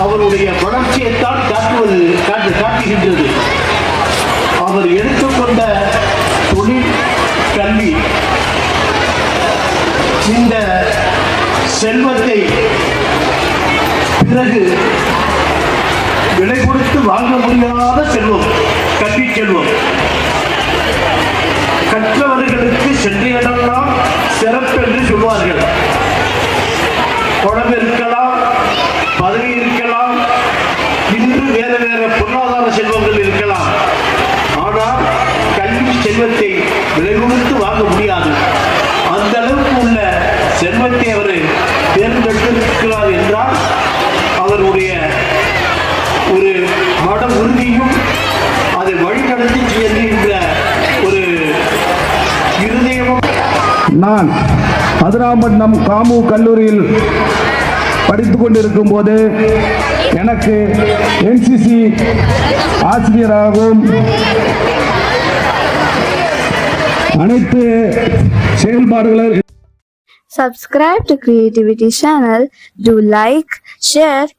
அவருடைய வளர்ச்சியைத்தான் காட்டுகின்றது. அவர் எடுத்துக்கொண்ட தொழில் கல்வி இந்த செல்வத்தை பிறகு விலை கொடுத்து வாங்க முடியாத செல்வம், கல்வி செல்வம். கற்றவர்களுக்கு சென்ற இடமெல்லாம் சிறப்பு என்று சொல்வார்கள். குழம்பு இருக்கலாம், பதவி இருக்கலாம், இன்று வேற வேற பொருளாதார செல்வங்கள் இருக்கலாம். ஆனால் கல்வி செல்வத்தை விலை கொடுத்து வாங்க முடியாது. அந்த அளவுக்கு உள்ள செல்வத்தை அவர் தேர்ந்தெடுத்திருக்கிறார் என்றால் அவருடைய ஒரு மன உறுதியும் அதை வழிநடத்தி செல்கின்ற ஒரு இருதயமும். நான் அதிராம்பட்டினம் காமு கல்லூரியில் படித்துக் கொண்டிருக்கும் போது எனக்கு என்சிசி ஆசிரியராகவும் அனைத்து செயல்பாடுகளும். Subscribe to Creativity channel. Do like, share